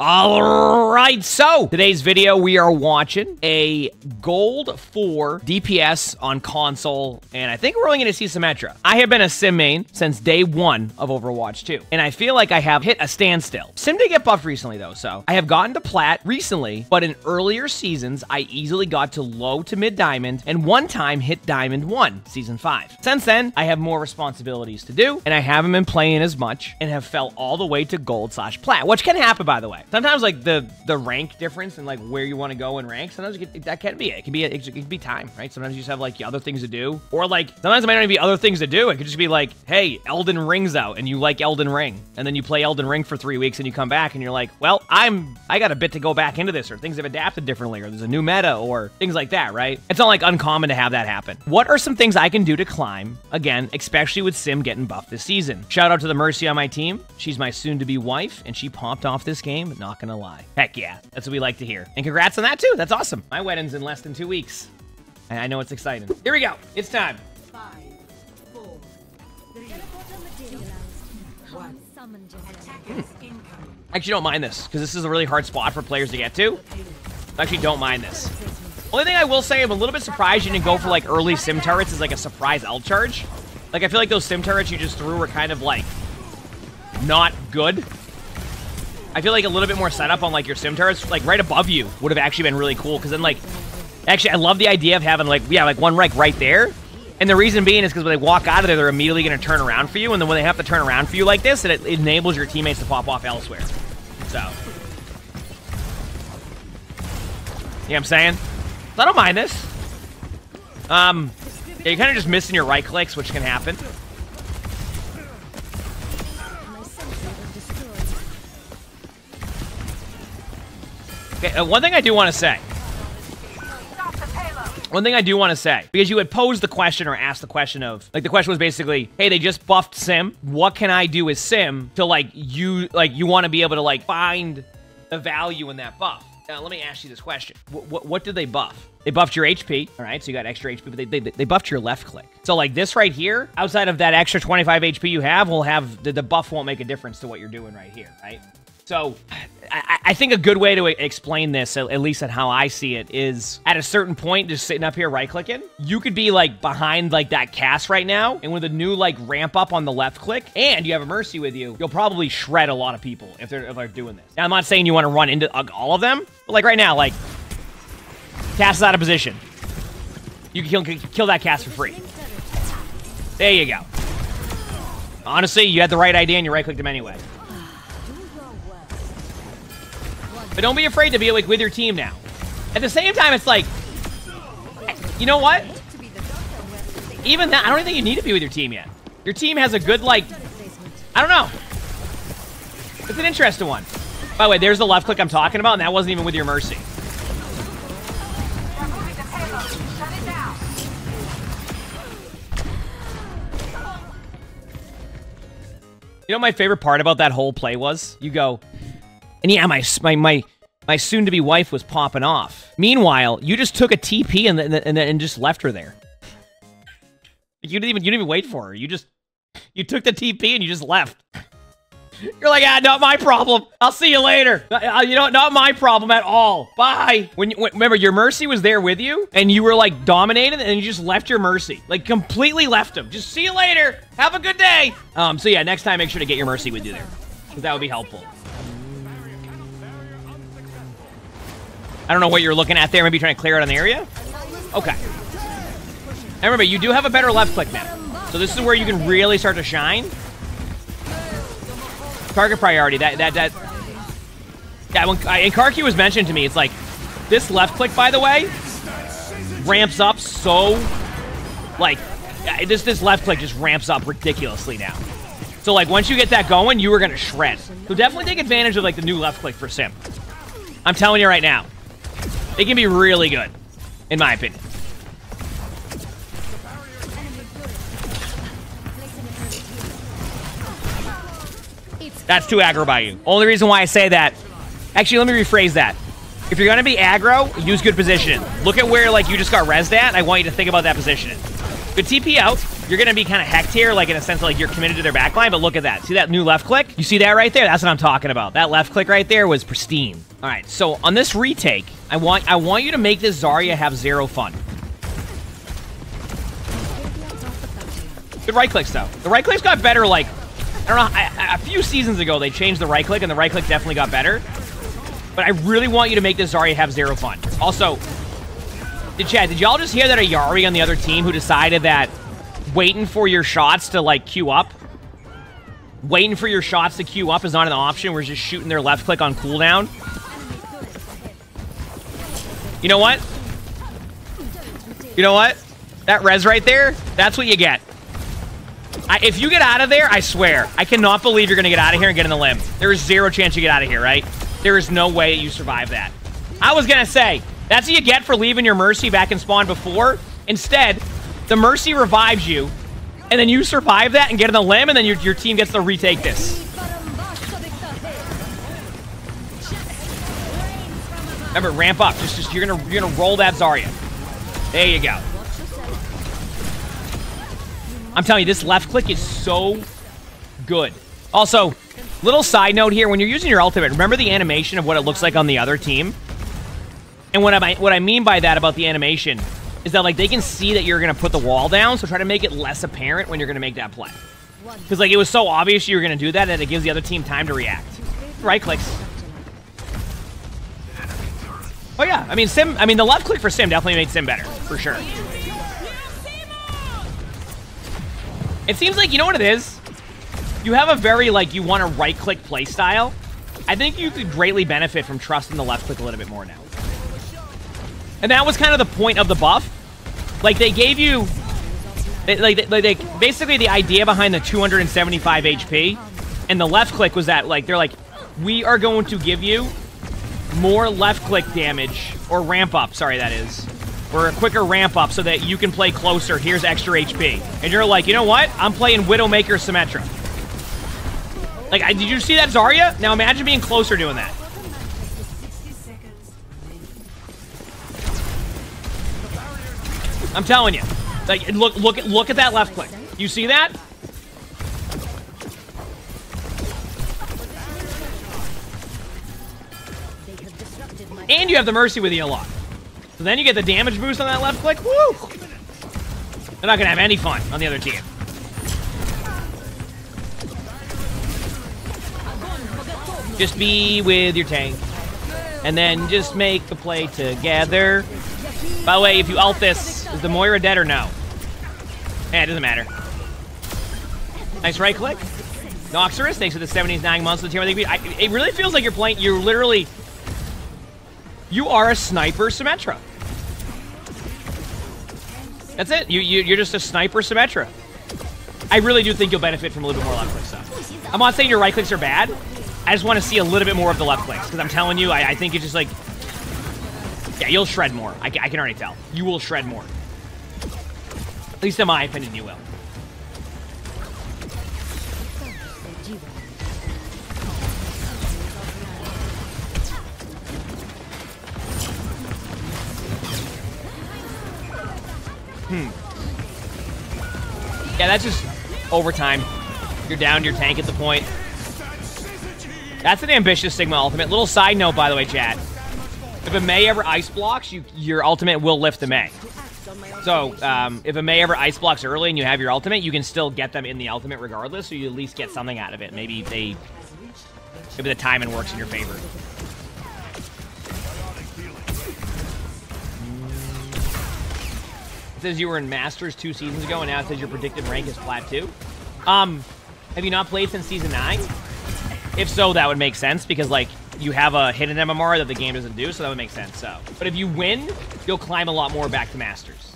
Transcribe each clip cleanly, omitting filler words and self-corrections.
All right, so today's video, we are watching a gold 4 DPS on console, and I think we're only going to see Symmetra. I have been a Sim main since day 1 of Overwatch 2, and I feel like I have hit a standstill. Sim did get buffed recently, though, so I have gotten to Plat recently, but in earlier seasons, I easily got to low to mid Diamond, and one time hit Diamond 1, Season 5. Since then, I have more responsibilities to do, and I haven't been playing as much, and have fell all the way to gold/Plat, which can happen, by the way. Sometimes, like, the rank difference and, like, where you want to go in rank, sometimes that can be it. It can be time, right? Sometimes you just have, like, other things to do. Or, like, sometimes it might not even be other things to do. It could just be, like, hey, Elden Ring's out, and you like Elden Ring. And then you play Elden Ring for 3 weeks, and you come back, and you're like, well, I got a bit to go back into this, or things have adapted differently, or there's a new meta, or things like that, right? It's not, like, uncommon to have that happen. What are some things I can do to climb? Again, especially with Sim getting buffed this season. Shout out to the Mercy on my team. She's my soon-to-be wife, and she popped off this game, not gonna lie. Heck yeah, that's what we like to hear. And congrats on that too, that's awesome. My wedding's in less than 2 weeks. And I know it's exciting. Here we go, it's time. 5, 4, 3, 1. I actually don't mind this, because this is a really hard spot for players to get to. I actually don't mind this. Only thing I will say, I'm a little bit surprised you didn't go for like early sim turrets as like a surprise ult charge. Like I feel like those sim turrets you just threw were kind of like not good. I feel like a little bit more setup on like your sim turrets, like right above you, would have actually been really cool. Because then like, actually I love the idea of having like, yeah, like one rank right there. And the reason being is because when they walk out of there, they're immediately going to turn around for you. And then when they have to turn around for you like this, it enables your teammates to pop off elsewhere. So. You know what I'm saying? So I don't mind this. Yeah, you're kind of just missing your right clicks, which can happen. Okay, one thing I do want to say. Because you had posed the question or asked the question of, like the question was basically, hey, they just buffed Sim. What can I do as Sim to like you want to be able to like find the value in that buff? Now, let me ask you this question. What did they buff? They buffed your HP, all right? So you got extra HP, but they buffed your left click. So like this right here, outside of that extra 25 HP you have, will have, the buff won't make a difference to what you're doing right here, right? So I think a good way to explain this, at least at how I see it, is at a certain point, just sitting up here right-clicking, you could be like behind like that cast right now, and with a new like ramp up on the left click, and you have a Mercy with you, you'll probably shred a lot of people if they're doing this. Now, I'm not saying you want to run into all of them, but like right now, like, cast is out of position. You can kill that cast for free. There you go. Honestly, you had the right idea and you right-clicked him anyway. But don't be afraid to be like with your team now. At the same time, it's like, you know what? Even that, I don't even think you need to be with your team yet. Your team has a good, like, I don't know. It's an interesting one. By the way, there's the left click I'm talking about, and that wasn't even with your Mercy. You know what my favorite part about that whole play was? You go, and yeah, my soon-to-be wife was popping off. Meanwhile, you just took a TP and just left her there. You didn't even wait for her. You took the TP and you just left. You're like, ah, not my problem. I'll see you later. You know, not my problem at all. Bye. Remember, your Mercy was there with you, and you were like dominated, and you just left your Mercy, like completely left him. Just see you later. Have a good day. So yeah, next time make sure to get your Mercy with you there, because that would be helpful. I don't know what you're looking at there. Maybe trying to clear out an area? Okay. And remember, you do have a better left click now. So this is where you can really start to shine. Target priority. Yeah, when and Karki was mentioned to me, it's like, this left click, by the way, ramps up so, like, this left click just ramps up ridiculously now. So, like, once you get that going, you are going to shred. So definitely take advantage of, like, the new left click for Sim. I'm telling you right now. It can be really good, in my opinion. That's too aggro by you. Only reason why I say that... Actually, let me rephrase that. If you're going to be aggro, use good positioning. Look at where, like, you just got rezzed at. I want you to think about that positioning. Good TP out. you're going to be kind of hecked here, like in a sense of like you're committed to their backline, but look at that. See that new left click? You see that right there? That's what I'm talking about. That left click right there was pristine. All right, so on this retake, I want you to make this Zarya have zero fun. Good right clicks, though. The right clicks got better, like, I don't know, a few seasons ago, they changed the right click, and the right click definitely got better. But I really want you to make this Zarya have zero fun. Also, did y'all just hear that a Yari on the other team who decided that waiting for your shots to, like, queue up? Waiting for your shots to queue up is not an option. We're just shooting their left click on cooldown. You know what? You know what? That res right there, that's what you get. If you get out of there, I swear, I cannot believe you're going to get out of here and get in the limb. There is zero chance you get out of here, right? There is no way you survive that. I was going to say, that's what you get for leaving your Mercy back in spawn before. Instead, the Mercy revives you, and then you survive that and get in the limb, and then your team gets to retake this. Remember, ramp up. You're gonna roll that Zarya. There you go. I'm telling you, this left click is so good. Also, little side note here, when you're using your ultimate, remember the animation of what it looks like on the other team? And what I mean by that about the animation is that, like, they can see that you're going to put the wall down, so try to make it less apparent when you're going to make that play. Because, like, it was so obvious you were going to do that it gives the other team time to react. Right clicks. Oh, yeah. I mean, the left click for Sim definitely made Sim better, for sure. It seems like, you know what it is? You have a very, like, you want a right-click play style. I think you could greatly benefit from trusting the left click a little bit more now. And that was kind of the point of the buff. Like, they gave you... basically, the idea behind the 275 HP and the left click was that, like, they're like, we are going to give you more left-click damage, or ramp-up, sorry, that is. Or a quicker ramp-up so that you can play closer. Here's extra HP. And you're like, you know what? I'm playing Widowmaker Symmetra. Like, did you see that Zarya? Now imagine being closer doing that. I'm telling you. Like, look at that left click. You see that? And you have the Mercy with you a lot. So then you get the damage boost on that left click. Woo! They're not going to have any fun on the other team. Just be with your tank. And then just make the play together. By the way, if you ult this, is the Moira dead or no? Eh, it doesn't matter. Nice right click. Noxorus, thanks for the 79 months of the team. It really feels like you're playing, you're literally... You are a sniper Symmetra. That's it. You're just a sniper Symmetra. I really do think you'll benefit from a little bit more left click stuff. I'm not saying your right clicks are bad. I just want to see a little bit more of the left clicks. Because I'm telling you, I think it's just like... Yeah, you'll shred more. I can already tell. You will shred more. At least in my opinion, you will. Yeah, that's just overtime. You're down your tank at the point. That's an ambitious Sigma ultimate. Little side note, by the way, chat. If a Mei ever ice blocks, your ultimate will lift the Mei. So, if a Mei ever ice blocks early and you have your ultimate, you can still get them in the ultimate regardless, so you at least get something out of it. Maybe the timing works in your favor. It says you were in Masters 2 seasons ago, and now it says your predicted rank is Plat 2. Have you not played since Season 9? If so, that would make sense, because, like, you have a hidden MMR that the game doesn't do, so that would make sense, so. But if you win, you'll climb a lot more back to Masters.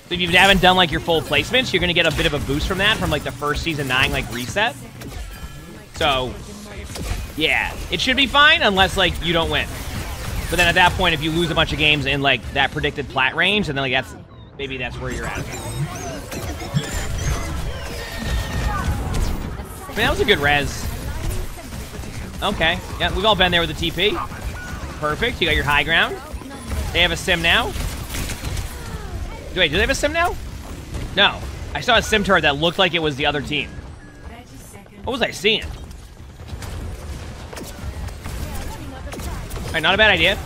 So if you haven't done, like, your full placements, you're going to get a bit of a boost from that, from, like, the first Season 9, like, reset. So, yeah. It should be fine, unless, like, you don't win. But then at that point, if you lose a bunch of games in, like, that predicted Plat range, and then, like, maybe that's where you're at. I mean, that was a good res. Okay. Yeah, we've all been there with the TP. Perfect. You got your high ground. They have a sim now. Wait, do they have a sim now? No. I saw a sim turret that looked like it was the other team. 30 seconds. What was I seeing? Alright, not a bad idea.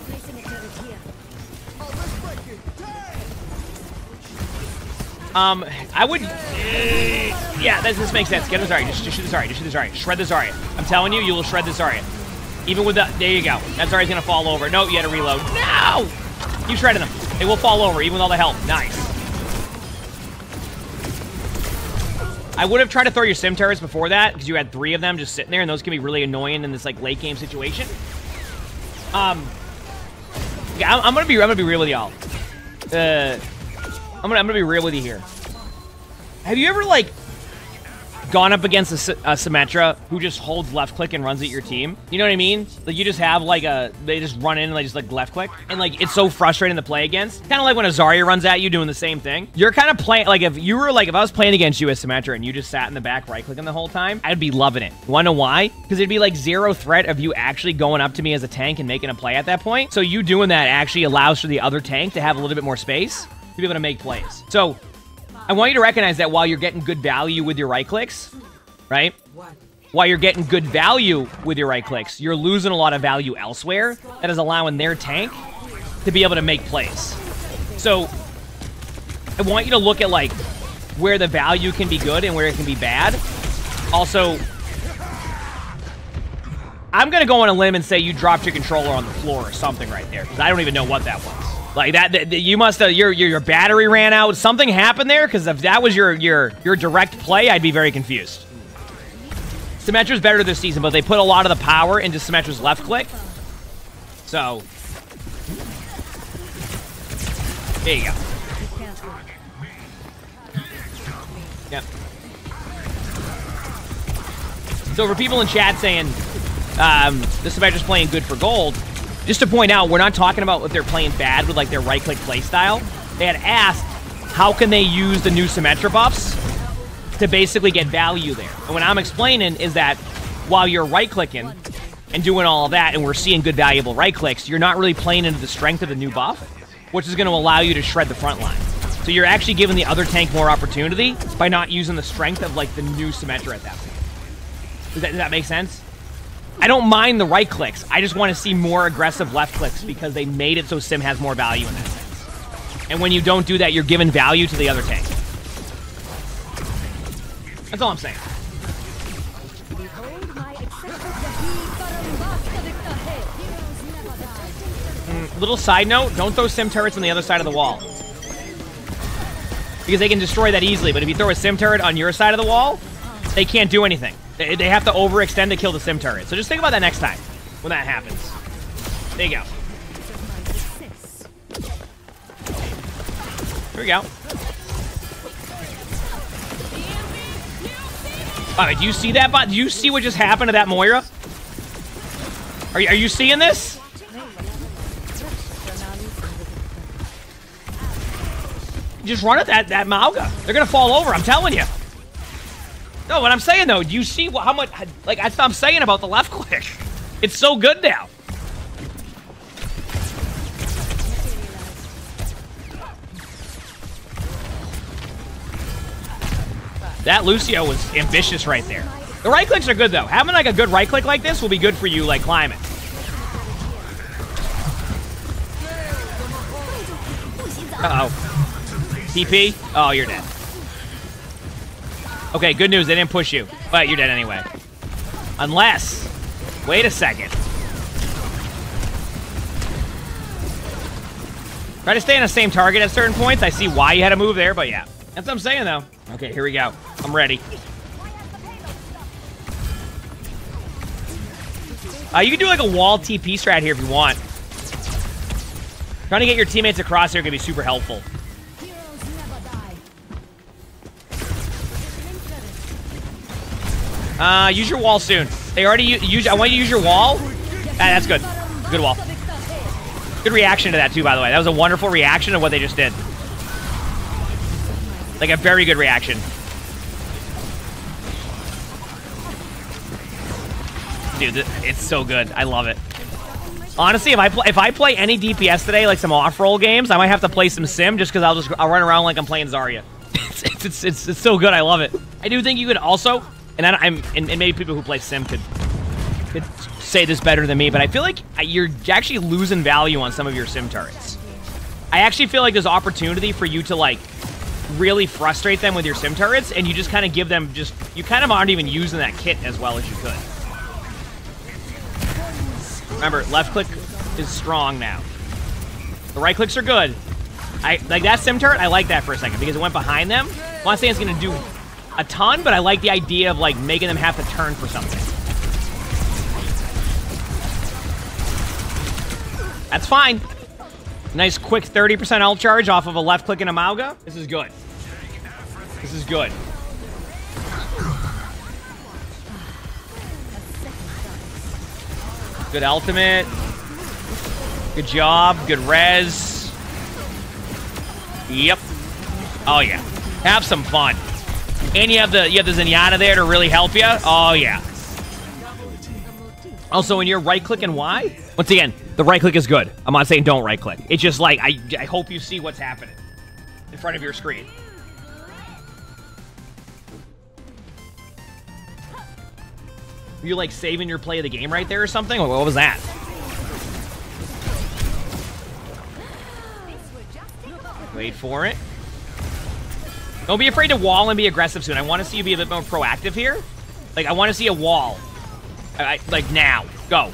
Placing a turret here. I would... yeah, this makes sense. Get the Zarya. Just shoot the Zarya. Just shoot the Zarya. Shred the Zarya. I'm telling you, you will shred the Zarya. Even with the... There you go. That Zarya's gonna fall over. No, you had to reload. No! You shredded them. They will fall over, even with all the help. Nice. I would have tried to throw your sim turrets before that, because you had 3 of them just sitting there, and those can be really annoying in this, like, late game situation. Yeah, I'm gonna be real with y'all. I'm gonna be real with you here. Have you ever, like, gone up against a Symmetra who just holds left click and runs at your team? You know what I mean? Like, you just have, like, they just run in and they just, like, left click. And, like, it's so frustrating to play against. Kind of like when a Zarya runs at you doing the same thing. You're kind of playing, like, if I was playing against you as Symmetra and you just sat in the back right clicking the whole time, I'd be loving it. You wanna know why? Because it'd be, like, zero threat of you actually going up to me as a tank and making a play at that point. So you doing that actually allows for the other tank to have a little bit more space to be able to make plays. So I want you to recognize that while you're getting good value with your right clicks, right? While you're getting good value with your right clicks, you're losing a lot of value elsewhere that is allowing their tank to be able to make plays. So I want you to look at, like, where the value can be good and where it can be bad. Also, I'm gonna go on a limb and say you dropped your controller on the floor or something right there, because I don't even know what that was. Like that you must have, your battery ran out. Something happened there, because if that was your direct play, I'd be very confused. Symmetra's better this season, but they put a lot of the power into Symmetra's left click. So, there you go. Yep. So for people in chat saying the Symmetra's playing good for gold, just to point out, we're not talking about if they're playing bad with, like, their right-click playstyle. They had asked, how can they use the new Symmetra buffs to basically get value there? And what I'm explaining is that while you're right-clicking and doing all of that, and we're seeing good, valuable right-clicks, you're not really playing into the strength of the new buff, which is going to allow you to shred the front line. So you're actually giving the other tank more opportunity by not using the strength of, like, the new Symmetra at that point. Does that make sense? I don't mind the right clicks. I just want to see more aggressive left clicks because they made it so Sim has more value in that sense. And when you don't do that, you're giving value to the other tank. That's all I'm saying. Little side note, don't throw Sim turrets on the other side of the wall. Because they can destroy that easily, but if you throw a Sim turret on your side of the wall, they can't do anything. They have to overextend to kill the Sim turret. So just think about that next time when that happens. There you go. Here we go. Do you see that bot? Do you see what just happened to that Moira? Are you seeing this? Just run at that Mauga. They're gonna fall over, I'm telling you. No, what I'm saying though, do you see how much, like, that's what I'm saying about the left click. It's so good now. That Lucio was ambitious right there. The right clicks are good though. Having, like, a good right click like this will be good for you, like, climbing. Uh-oh. TP? Oh, you're dead. Okay, good news, they didn't push you, but you're dead anyway. Unless, wait a second. Try to stay on the same target at certain points. I see why you had to move there, but yeah. That's what I'm saying, though. Okay, here we go. I'm ready. You can do, like, a wall TP strat here if you want. Trying to get your teammates across here can be super helpful. Use your wall soon. They already use. I want you to use your wall. That's good. Good wall. Good reaction to that too, by the way. That was a wonderful reaction to what they just did. Like a very good reaction. Dude, it's so good. I love it. Honestly, if I play any DPS today, like some off-roll games, I might have to play some Sim just because I'll run around like I'm playing Zarya. It's so good. I love it. I do think you could also, and maybe people who play Sim could say this better than me, but I feel like you're actually losing value on some of your Sim turrets. I actually feel like there's opportunity for you to like really frustrate them with your Sim turrets, and you just kind of give them you kind of aren't even using that kit as well as you could. Remember, left click is strong now. The right clicks are good. Like that Sim turret, I like that for a second because it went behind them. I'm not saying it's going to do a ton, but I like the idea of like making them have to turn for something. That's fine. Nice quick 30% ult charge off of a left click and a Mauga. This is good. This is good. Good ultimate. Good job. Good res. Yep. Oh yeah. Have some fun. And you have the Zenyatta there to really help you. Oh yeah. Also, when you're right clicking Y, once again, the right click is good. I'm not saying don't right click. It's just like I hope you see what's happening in front of your screen. You like saving your play of the game right there or something? What was that? Wait for it. Don't be afraid to wall and be aggressive soon. I want to see you be a bit more proactive here. Like, I want to see a wall. Like, now. Go.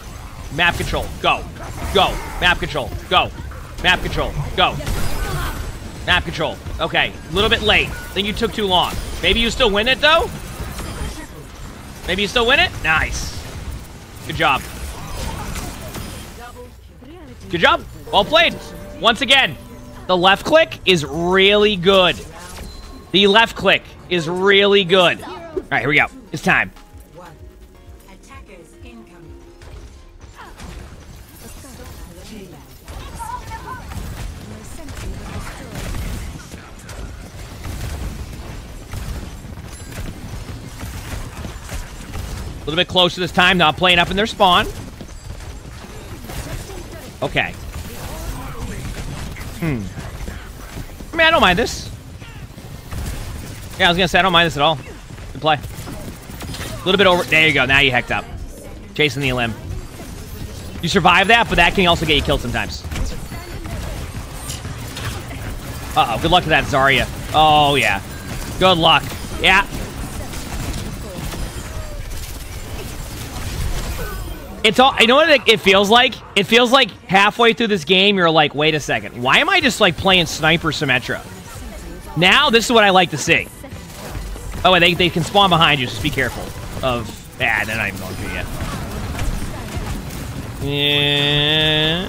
Map control. Go. Go. Map control. Go. Map control. Go. Map control. Okay. A little bit late. I think you took too long. Maybe you still win it, though? Maybe you still win it? Nice. Good job. Good job. Well played. Once again, the left click is really good. The left click is really good. All right, here we go. It's time. A little bit closer this time, not playing up in their spawn. Okay. I mean, I don't mind this. Yeah, I was gonna say, I don't mind this at all. Good play. A little bit over. There you go. Now you hecked up. Chasing the limb. You survive that, but that can also get you killed sometimes. Uh-oh. Good luck to that Zarya. Oh, yeah. Good luck. Yeah. It's all, you know what it feels like? It feels like halfway through this game, you're like, wait a second. Why am I just like playing Sniper Symmetra? Now, this is what I like to see. Oh, and they can spawn behind you, so just be careful of... they're not even going through yet. Yeah.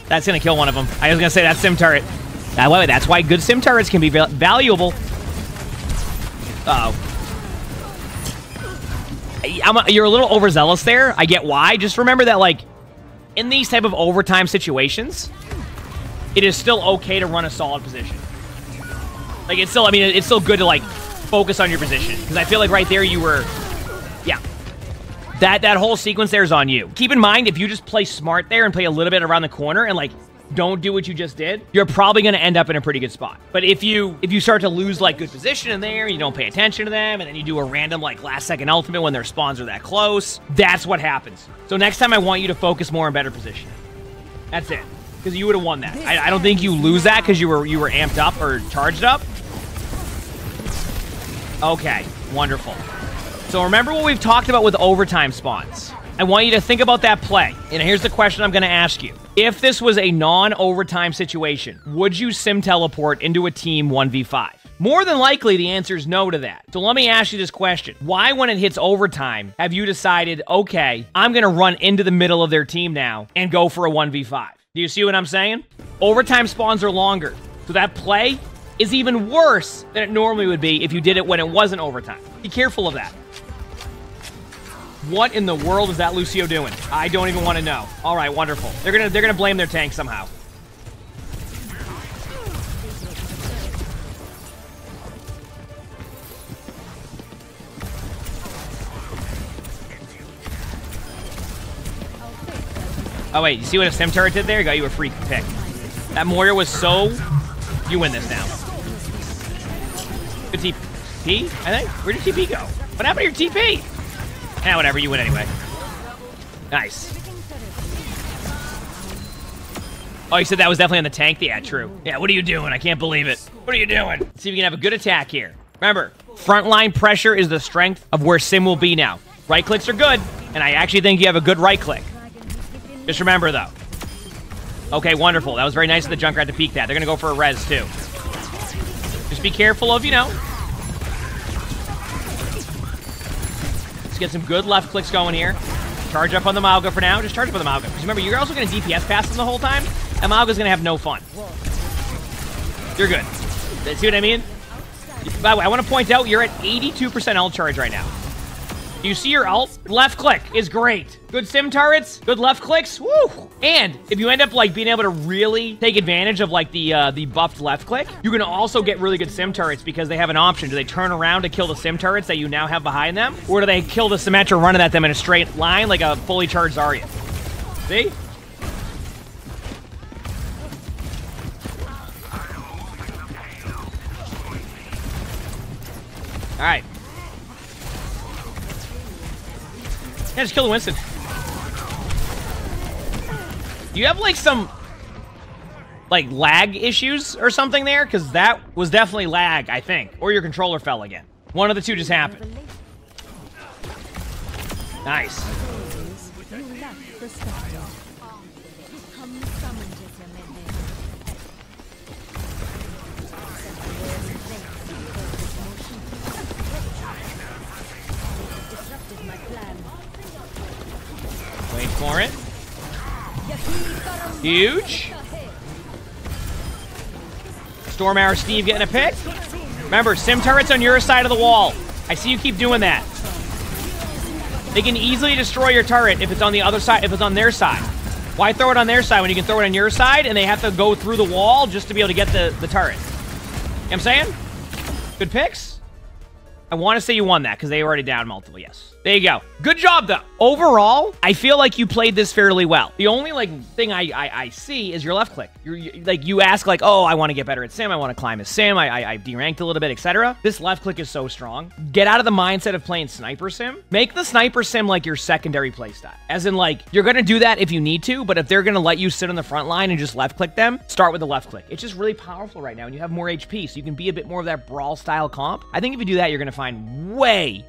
That's going to kill one of them. I was going to say, that's Sim turret. That's why good Sim turrets can be valuable. Uh-oh. You're a little overzealous there. I get why. Just remember that, like, in these type of overtime situations, it is still okay to run a solid position. Like, it's still, I mean, it's still good to, like, focus on your position. Because I feel like right there you were, yeah. That whole sequence there is on you. Keep in mind, if you just play smart there and play a little bit around the corner and, like, don't do what you just did, you're probably going to end up in a pretty good spot. But if you start to lose, like, good position in there, you don't pay attention to them, and then you do a random, like, last-second ultimate when their spawns are that close, that's what happens. So next time I want you to focus more on better position. That's it. Because you would have won that. I don't think you lose that because you were amped up or charged up. Okay, wonderful. So remember what we've talked about with overtime spawns. I want you to think about that play. And here's the question I'm going to ask you. If this was a non-overtime situation, would you sim teleport into a team 1v5? More than likely, the answer is no to that. So let me ask you this question. Why, when it hits overtime, have you decided, okay, I'm going to run into the middle of their team now and go for a 1v5? Do you see what I'm saying? Overtime spawns are longer. So that play is even worse than it normally would be if you did it when it wasn't overtime. Be careful of that. What in the world is that Lucio doing? I don't even want to know. All right, wonderful. They're gonna blame their tank somehow. Oh, wait. You see what a sim turret did there? Got you a free pick. That Moira was so... You win this now. Good TP, I think. Where did TP go? What happened to your TP? Eh, whatever. You win anyway. Nice. Oh, you said that was definitely on the tank? Yeah, true. Yeah, what are you doing? I can't believe it. What are you doing? Let's see if we can have a good attack here. Remember, frontline pressure is the strength of where Sim will be now. Right clicks are good, and I actually think you have a good right click. Just remember, though. Okay, wonderful. That was very nice of the Junkrat to peek that. They're going to go for a res, too. Just be careful of, you know. Let's get some good left clicks going here. Charge up on the Mauga for now. Just charge up on the Mauga. Because remember, you're also going to DPS pass them the whole time, and Mauga's going to have no fun. You're good. See what I mean? By the way, I want to point out, you're at 82% ult charge right now. You see your ult? Left click is great. Good sim turrets, good left clicks, woo! And if you end up like being able to really take advantage of like the buffed left click, you're gonna also get really good sim turrets because they have an option. Do they turn around to kill the sim turrets that you now have behind them? Or do they kill the Symmetra running at them in a straight line like a fully charged Zarya? See? All right. Yeah, just kill the Winston. Do you have, like, some, like, lag issues or something there? Because that was definitely lag, I think. Or your controller fell again. One of the two just happened. Nice. Wait for it. Huge. Storm Arrow Steve getting a pick. Remember, sim turrets on your side of the wall. I see you keep doing that. They can easily destroy your turret if it's on the other side, if it's on their side. Why throw it on their side when you can throw it on your side and they have to go through the wall just to be able to get the turret? You know what I'm saying? Good picks. I want to say you won that because they were already down multiple, yes. There you go. Good job, though. Overall, I feel like you played this fairly well. The only, like, thing I see is your left click. You ask, like, oh, I want to get better at Sim. I want to climb as Sim. I deranked a little bit, etc. This left click is so strong. Get out of the mindset of playing Sniper Sim. Make the Sniper Sim, like, your secondary playstyle. As in, like, you're going to do that if you need to, but if they're going to let you sit on the front line and just left click them, start with the left click. It's just really powerful right now, and you have more HP, so you can be a bit more of that brawl-style comp. I think if you do that, you're going to find way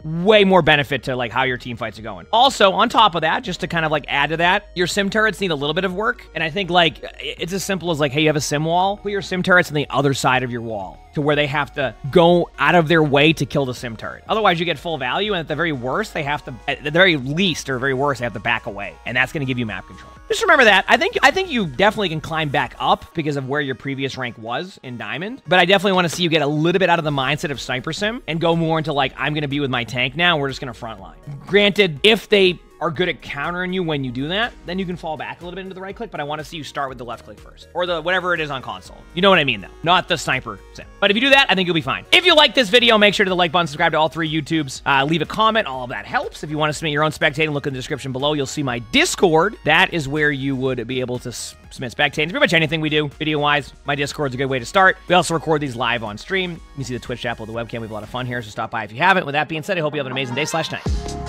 more benefit to, like, how your team fights are going. Also, on top of that, just to kind of like add to that, your sim turrets need a little bit of work. And I think like it's as simple as like, hey, you have a sim wall, put your sim turrets on the other side of your wall to where they have to go out of their way to kill the sim turret. Otherwise, you get full value, and at the very worst, they have to, at the very least or very worst, they have to back away. And that's going to give you map control. Just remember that. I think you definitely can climb back up because of where your previous rank was in Diamond. But I definitely want to see you get a little bit out of the mindset of Sniper Sim and go more into like, I'm going to be with my tank now, and we're just going to frontline. Granted, if they are good at countering you when you do that, then you can fall back a little bit into the right click, but I want to see you start with the left click first. Or the whatever it is on console. You know what I mean, though. Not the Sniper Sim. But if you do that, I think you'll be fine. If you like this video, make sure to the like button, subscribe to all 3 YouTubes, leave a comment. All of that helps. If you want to submit your own spectating, look in the description below. You'll see my Discord. That is where you would be able to submit spectating. Pretty much anything we do, video-wise, my Discord's a good way to start. We also record these live on stream. You can see the Twitch app with the webcam. We have a lot of fun here, so stop by if you haven't. With that being said, I hope you have an amazing day/night.